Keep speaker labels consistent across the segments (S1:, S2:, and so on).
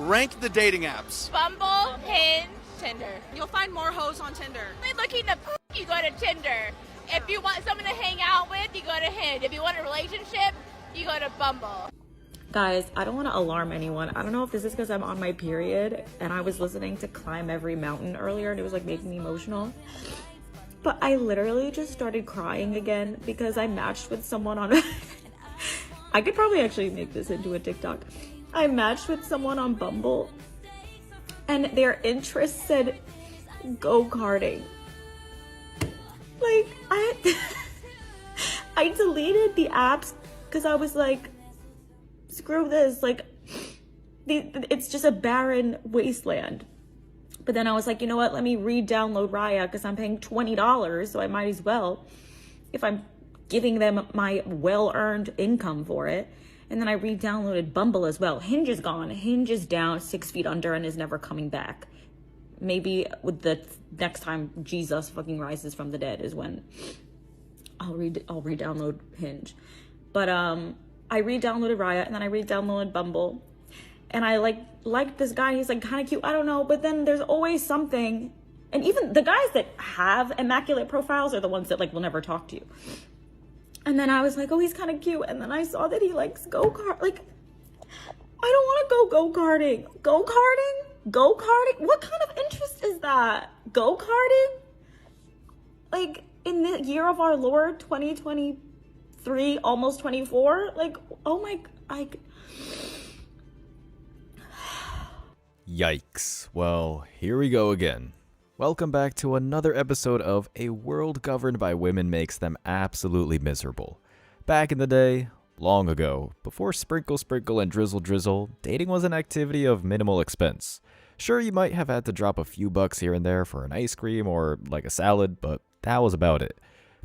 S1: Rank the dating apps.
S2: Bumble, Hinge, Tinder.
S3: You'll find more hoes on Tinder.
S2: If you're looking to you go to Tinder. If you want someone to hang out with, you go to Hinge. If you want a relationship, you go to Bumble.
S4: Guys, I don't want to alarm anyone. I don't know if this is because I'm on my period and I was listening to Climb Every Mountain earlier and it was like making me emotional. But I literally just started crying again because I matched with someone on... I could probably actually make this into a TikTok. I matched with someone on Bumble and their interest said go-karting. Like, I deleted the apps because I was like, screw this, like, it's just a barren wasteland. But then I was like, you know what, let me re-download Raya because I'm paying $20, so I might as well, if I'm giving them my well-earned income for it. And then I re-downloaded Bumble as well. Hinge is gone. Hinge is down 6 feet under and is never coming back. Maybe with the next time Jesus fucking rises from the dead is when I'll re-download Hinge. But I re-downloaded Raya and then I re-downloaded Bumble. And I liked this guy. He's like kind of cute. I don't know. But then there's always something. And even the guys that have immaculate profiles are the ones that like will never talk to you. And then I was like, oh, he's kind of cute. And then I saw that he likes go-kart. Like, I don't want to go go-karting. Go-karting? Go-karting? What kind of interest is that? Go-karting? Like, in the year of our Lord, 2023, almost 24? Like, oh my...
S5: Yikes. Well, here we go again. Welcome back to another episode of A World Governed by Women Makes Them Absolutely Miserable. Back in the day, long ago, before sprinkle sprinkle and drizzle drizzle, dating was an activity of minimal expense. Sure, you might have had to drop a few bucks here and there for an ice cream or like a salad, but that was about it.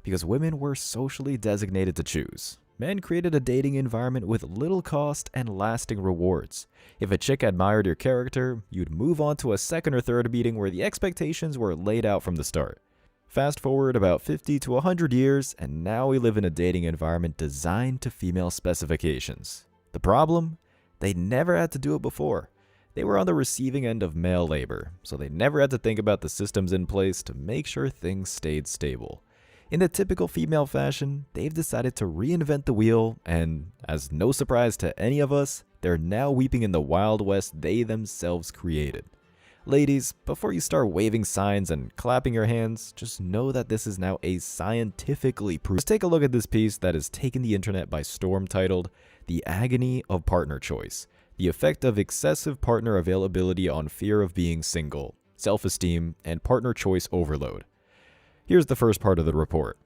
S5: Because women were socially designated to choose. Men created a dating environment with little cost and lasting rewards. If a chick admired your character, you'd move on to a second or third meeting where the expectations were laid out from the start. Fast forward about 50 to 100 years, and now we live in a dating environment designed to female specifications. The problem? They never had to do it before. They were on the receiving end of male labor, so they never had to think about the systems in place to make sure things stayed stable. In the typical female fashion, they've decided to reinvent the wheel, and as no surprise to any of us, they're now weeping in the Wild West they themselves created. Ladies, before you start waving signs and clapping your hands, just know that this is now a scientifically proven. Just take a look at this piece that has taken the internet by storm titled, "The Agony of Partner Choice. The Effect of Excessive Partner Availability on Fear of Being Single, Self-Esteem, and Partner Choice Overload." Here's the first part of the report.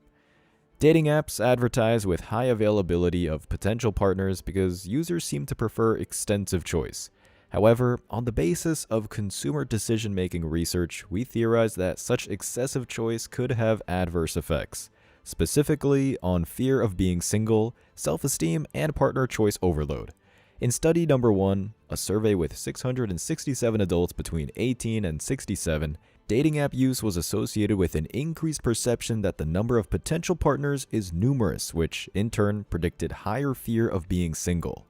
S5: Dating apps advertise with high availability of potential partners because users seem to prefer extensive choice. However, on the basis of consumer decision-making research, we theorize that such excessive choice could have adverse effects, specifically on fear of being single, self-esteem, and partner choice overload. In study number 1, a survey with 667 adults between 18 and 67, dating app use was associated with an increased perception that the number of potential partners is numerous, which in turn predicted higher fear of being single.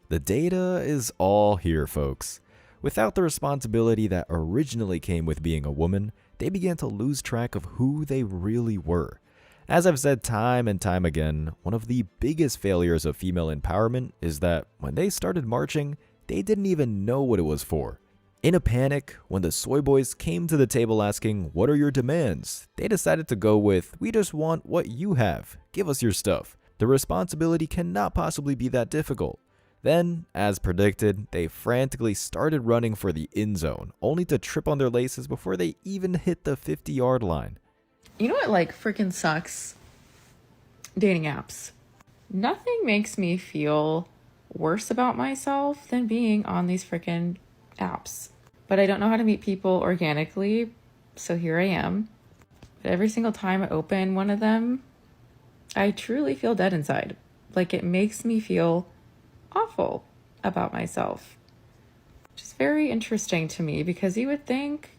S5: The data is all here, folks. Without the responsibility that originally came with being a woman, they began to lose track of who they really were. As I've said time and time again, one of the biggest failures of female empowerment is that when they started marching, they didn't even know what it was for. In a panic, when the soy boys came to the table asking, "What are your demands?" they decided to go with, "We just want what you have. Give us your stuff." The responsibility cannot possibly be that difficult. Then, as predicted, they frantically started running for the end zone, only to trip on their laces before they even hit the 50-yard line.
S6: You know what, like, freaking sucks? Dating apps. Nothing makes me feel worse about myself than being on these freaking apps. But I don't know how to meet people organically, so here I am. But every single time I open one of them, I truly feel dead inside. Like, it makes me feel awful about myself. Which is very interesting to me because you would think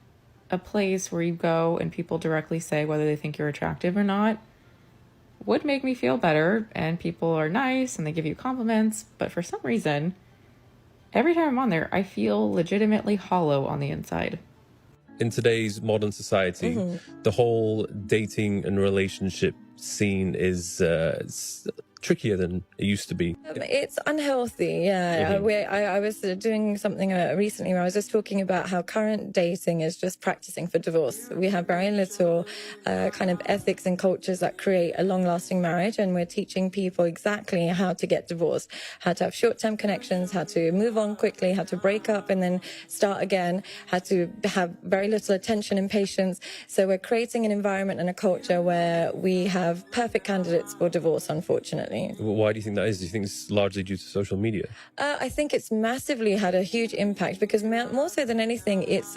S6: a place where you go and people directly say whether they think you're attractive or not would make me feel better, and people are nice and they give you compliments, but for some reason Every time I'm on there, I feel legitimately hollow on the inside.
S1: In today's modern society, the whole dating and relationship scene is trickier than it used to be.
S7: It's unhealthy, yeah. I was doing something recently where I was just talking about how current dating is just practicing for divorce. We have very little kind of ethics and cultures that create a long-lasting marriage, and we're teaching people exactly how to get divorced, how to have short-term connections, how to move on quickly, how to break up and then start again, how to have very little attention and patience. So we're creating an environment and a culture where we have perfect candidates for divorce, unfortunately.
S1: Why do you think that is? Do you think it's largely due to social media?
S7: I think it's massively had a huge impact because more so than anything, it's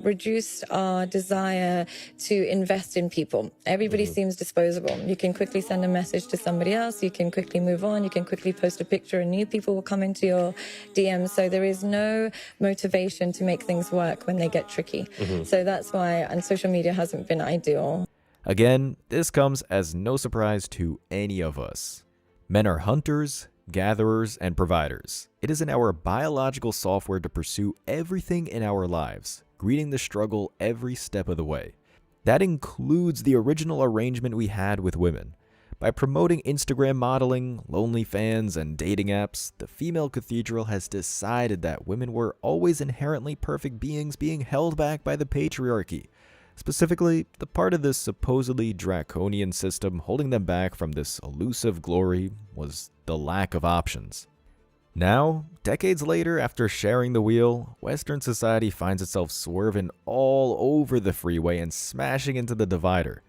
S7: reduced our desire to invest in people. Everybody seems disposable. You can quickly send a message to somebody else. You can quickly move on. You can quickly post a picture and new people will come into your DMs. So there is no motivation to make things work when they get tricky. So that's why, and social media hasn't been ideal.
S5: Again, this comes as no surprise to any of us. Men are hunters, gatherers, and providers. It is in our biological software to pursue everything in our lives, greeting the struggle every step of the way. That includes the original arrangement we had with women. By promoting Instagram modeling, OnlyFans, and dating apps, the female cathedral has decided that women were always inherently perfect beings being held back by the patriarchy. Specifically, the part of this supposedly draconian system holding them back from this elusive glory was the lack of options. Now, decades later, after sharing the wheel, Western society finds itself swerving all over the freeway and smashing into the divider.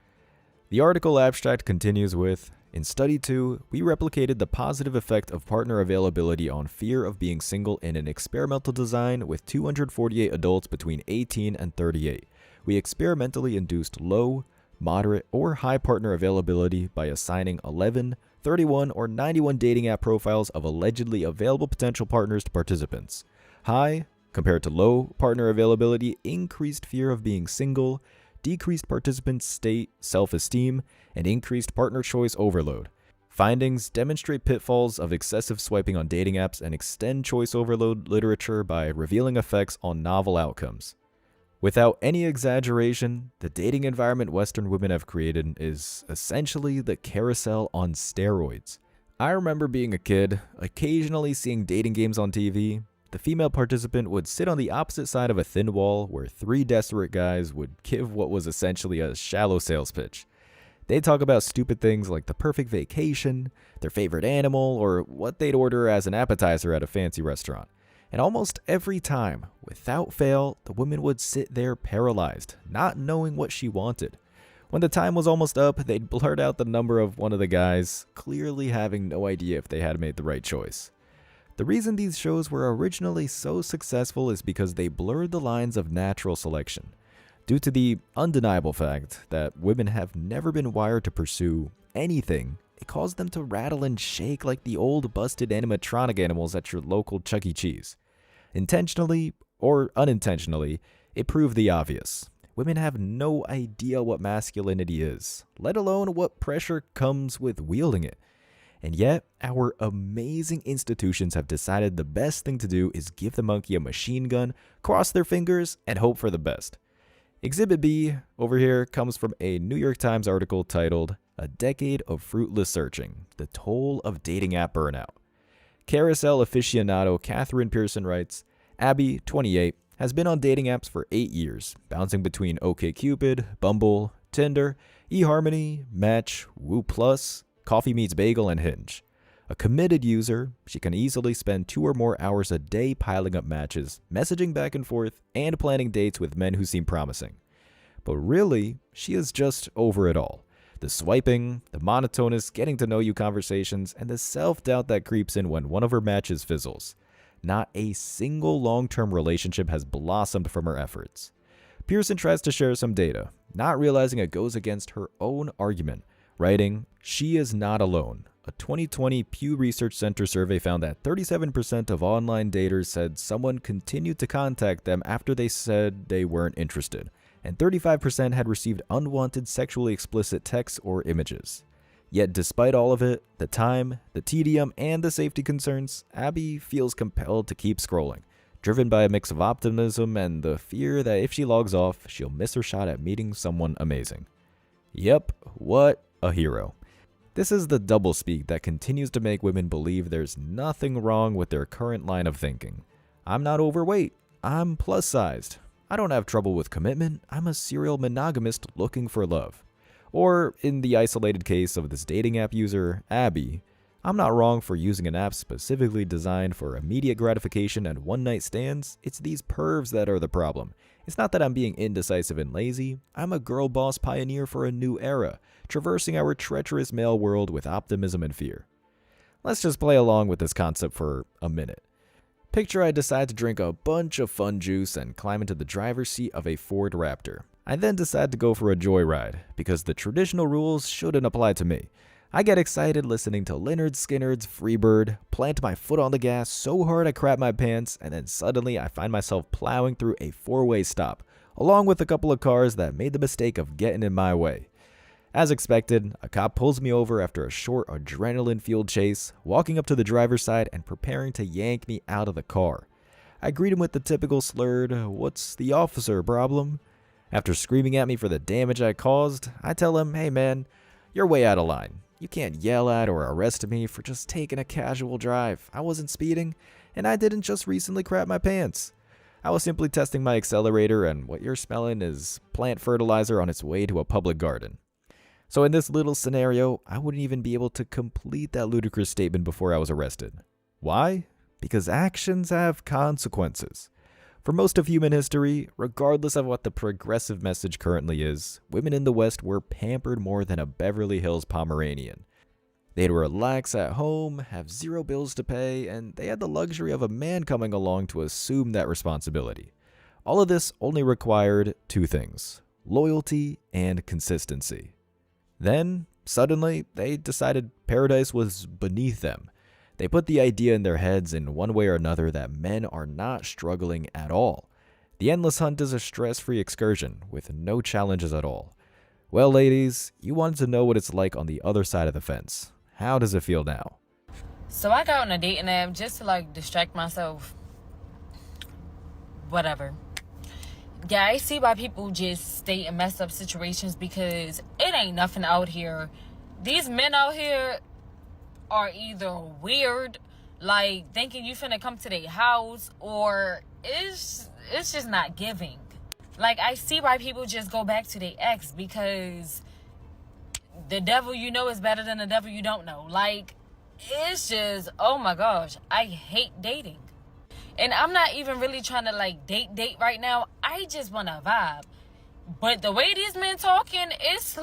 S5: The article abstract continues with, in study 2, we replicated the positive effect of partner availability on fear of being single in an experimental design with 248 adults between 18 and 38. We experimentally induced low, moderate, or high partner availability by assigning 11, 31, or 91 dating app profiles of allegedly available potential partners to participants. High, compared to low partner availability, increased fear of being single, decreased participants' state self-esteem, and increased partner choice overload. Findings demonstrate pitfalls of excessive swiping on dating apps and extend choice overload literature by revealing effects on novel outcomes. Without any exaggeration, the dating environment Western women have created is essentially the carousel on steroids. I remember being a kid, occasionally seeing dating games on TV. The female participant would sit on the opposite side of a thin wall where 3 desperate guys would give what was essentially a shallow sales pitch. They'd talk about stupid things like the perfect vacation, their favorite animal, or what they'd order as an appetizer at a fancy restaurant. And almost every time, without fail, the woman would sit there paralyzed, not knowing what she wanted. When the time was almost up, they'd blurt out the number of one of the guys, clearly having no idea if they had made the right choice. The reason these shows were originally so successful is because they blurred the lines of natural selection. Due to the undeniable fact that women have never been wired to pursue anything, it caused them to rattle and shake like the old busted animatronic animals at your local Chuck E. Cheese. Intentionally or unintentionally, it proved the obvious. Women have no idea what masculinity is, let alone what pressure comes with wielding it. And yet, our amazing institutions have decided the best thing to do is give the monkey a machine gun, cross their fingers, and hope for the best. Exhibit B over here comes from a New York Times article titled, "A Decade of Fruitless Searching, The Toll of Dating App Burnout." Carousel aficionado Catherine Pearson writes, Abby, 28, has been on dating apps for 8 years, bouncing between OkCupid, Bumble, Tinder, eHarmony, Match, Woo Plus, Coffee Meets Bagel, and Hinge. A committed user, she can easily spend 2 or more hours a day piling up matches, messaging back and forth, and planning dates with men who seem promising. But really, she is just over it all. The swiping, the monotonous getting to know you conversations, and the self-doubt that creeps in when one of her matches fizzles. Not a single long-term relationship has blossomed from her efforts. Pearson tries to share some data, not realizing it goes against her own argument, writing, "She is not alone. A 2020 Pew Research Center survey found that 37% of online daters said someone continued to contact them after they said they weren't interested, and 35% had received unwanted sexually explicit texts or images. Yet despite all of it, the time, the tedium, and the safety concerns, Abby feels compelled to keep scrolling, driven by a mix of optimism and the fear that if she logs off, she'll miss her shot at meeting someone amazing. Yep, what a hero. This is the doublespeak that continues to make women believe there's nothing wrong with their current line of thinking. I'm not overweight, I'm plus-sized. I don't have trouble with commitment, I'm a serial monogamist looking for love. Or, in the isolated case of this dating app user, Abby, I'm not wrong for using an app specifically designed for immediate gratification and one-night stands. It's these pervs that are the problem. It's not that I'm being indecisive and lazy. I'm a girl boss pioneer for a new era, traversing our treacherous male world with optimism and fear. Let's just play along with this concept for a minute. Picture I decide to drink a bunch of fun juice and climb into the driver's seat of a Ford Raptor. I then decide to go for a joyride, because the traditional rules shouldn't apply to me. I get excited listening to Lynyrd Skynyrd's Freebird, plant my foot on the gas so hard I crap my pants, and then suddenly I find myself plowing through a four-way stop, along with a couple of cars that made the mistake of getting in my way. As expected, a cop pulls me over after a short adrenaline-fueled chase, walking up to the driver's side and preparing to yank me out of the car. I greet him with the typical slurred, "What's the officer problem?" After screaming at me for the damage I caused, I tell him, "Hey man, you're way out of line. You can't yell at or arrest me for just taking a casual drive. I wasn't speeding, and I didn't just recently crap my pants. I was simply testing my accelerator, and what you're smelling is plant fertilizer on its way to a public garden." So in this little scenario, I wouldn't even be able to complete that ludicrous statement before I was arrested. Why? Because actions have consequences. For most of human history, regardless of what the progressive message currently is, women in the West were pampered more than a Beverly Hills Pomeranian. They'd relax at home, have zero bills to pay, and they had the luxury of a man coming along to assume that responsibility. All of this only required two things: loyalty and consistency. Then, suddenly, they decided paradise was beneath them. They put the idea in their heads in one way or another that men are not struggling at all. The endless hunt is a stress-free excursion with no challenges at all. Well, ladies, you wanted to know what it's like on the other side of the fence. How does it feel now?
S8: So I got on a dating app just to distract myself. Whatever. Yeah, I see why people just stay in messed up situations because it ain't nothing out here. These men out here are either weird, thinking you finna come to their house, or it's just not giving. I see why people just go back to their ex because the devil you know is better than the devil you don't know. It's just, oh my gosh, I hate dating. And I'm not even really trying to date right now. I just want to vibe. But the way these men talking, it's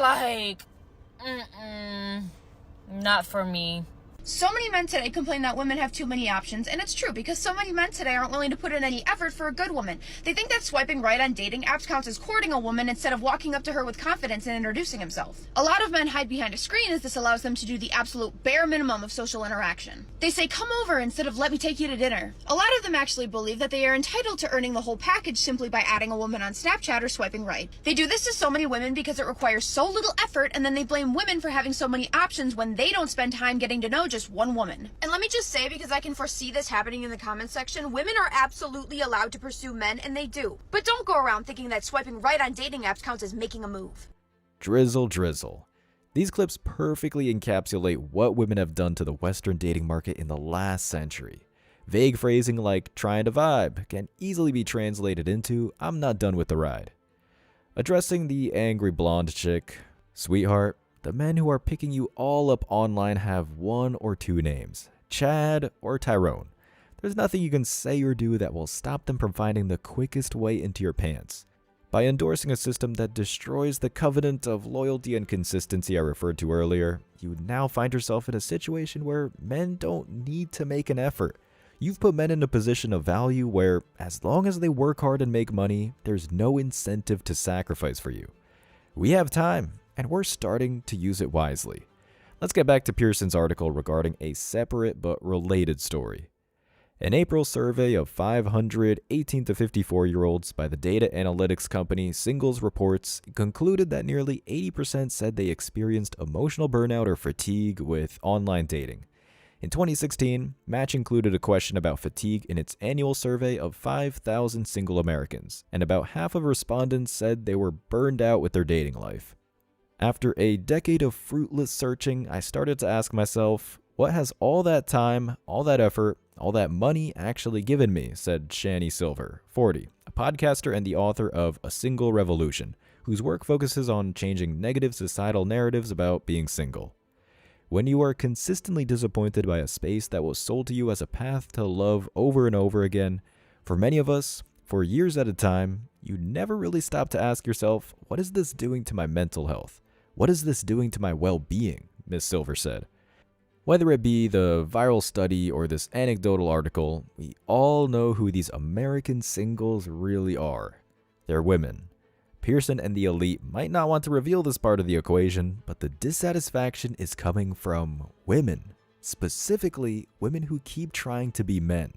S8: not for me.
S9: So many men today complain that women have too many options, and it's true because so many men today aren't willing to put in any effort for a good woman. They think that swiping right on dating apps counts as courting a woman instead of walking up to her with confidence and introducing himself. A lot of men hide behind a screen as this allows them to do the absolute bare minimum of social interaction. They say, "Come over," instead of "Let me take you to dinner." A lot of them actually believe that they are entitled to earning the whole package simply by adding a woman on Snapchat or swiping right. They do this to so many women because it requires so little effort, and then they blame women for having so many options when they don't spend time getting to know just one woman. And let me just say, because I can foresee this happening in the comments section, women are absolutely allowed to pursue men, and they do. But don't go around thinking that swiping right on dating apps counts as making a move.
S5: Drizzle, drizzle. These clips perfectly encapsulate what women have done to the Western dating market in the last century. Vague phrasing like "trying to vibe" can easily be translated into "I'm not done with the ride." Addressing the angry blonde chick, "Sweetheart, the men who are picking you all up online have one or two names, Chad or Tyrone. There's nothing you can say or do that will stop them from finding the quickest way into your pants. By endorsing a system that destroys the covenant of loyalty and consistency I referred to earlier, you now find yourself in a situation where men don't need to make an effort. You've put men in a position of value where, as long as they work hard and make money, there's no incentive to sacrifice for you. We have time, and we're starting to use it wisely. Let's get back to Pearson's article regarding a separate but related story. An April survey of 500 18 to 54-year-olds by the data analytics company Singles Reports concluded that nearly 80% said they experienced emotional burnout or fatigue with online dating. In 2016, Match included a question about fatigue in its annual survey of 5,000 single Americans, and about half of respondents said they were burned out with their dating life. After a decade of fruitless searching, I started to ask myself, what has all that time, all that effort, all that money actually given me, said Shani Silver, 40, a podcaster and the author of A Single Revolution, whose work focuses on changing negative societal narratives about being single. When you are consistently disappointed by a space that was sold to you as a path to love over and over again, for many of us, for years at a time, you never really stop to ask yourself, what is this doing to my mental health? What is this doing to my well-being? Ms. Silver said. Whether it be the viral study or this anecdotal article, we all know who these American singles really are. They're women. Pearson and the elite might not want to reveal this part of the equation, but the dissatisfaction is coming from women, specifically women who keep trying to be men.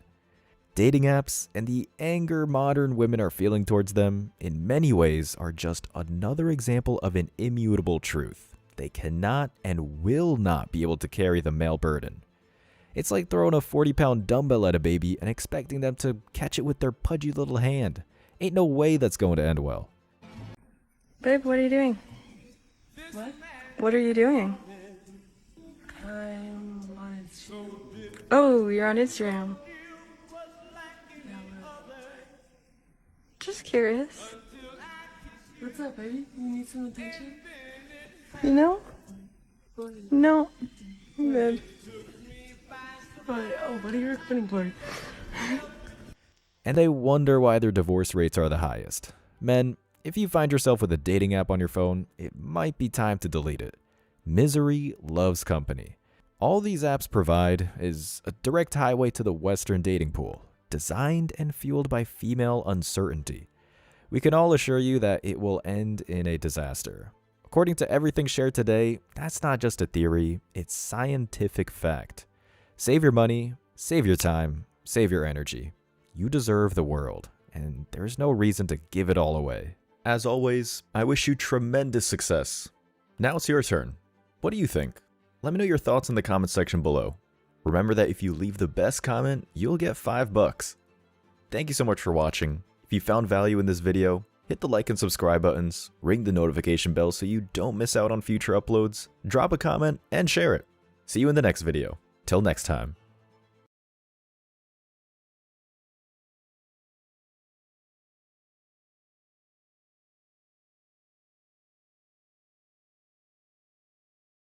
S5: Dating apps and the anger modern women are feeling towards them, in many ways, are just another example of an immutable truth. They cannot and will not be able to carry the male burden. It's like throwing a 40-pound dumbbell at a baby and expecting them to catch it with their pudgy little hand. Ain't no way that's going to end well.
S10: Babe, what are you doing?
S3: What?
S10: What are you doing?
S3: I'm on Instagram.
S10: Oh, you're on Instagram. Just curious.
S3: What's up, baby? You need some attention?
S10: You know? No. I'm good.
S3: What are you recording for?
S5: And they wonder why their divorce rates are the highest. Men, if you find yourself with a dating app on your phone, it might be time to delete it. Misery loves company. All these apps provide is a direct highway to the Western dating pool, designed and fueled by female uncertainty. We can all assure you that it will end in a disaster. According to everything shared today, that's not just a theory, it's scientific fact. Save your money, save your time, save your energy. You deserve the world, and there's no reason to give it all away. As always, I wish you tremendous success. Now it's your turn. What do you think? Let me know your thoughts in the comment section below. Remember that if you leave the best comment, you'll get $5. Thank you so much for watching. If you found value in this video, hit the like and subscribe buttons, ring the notification bell so you don't miss out on future uploads, drop a comment, and share it. See you in the next video. Till next time.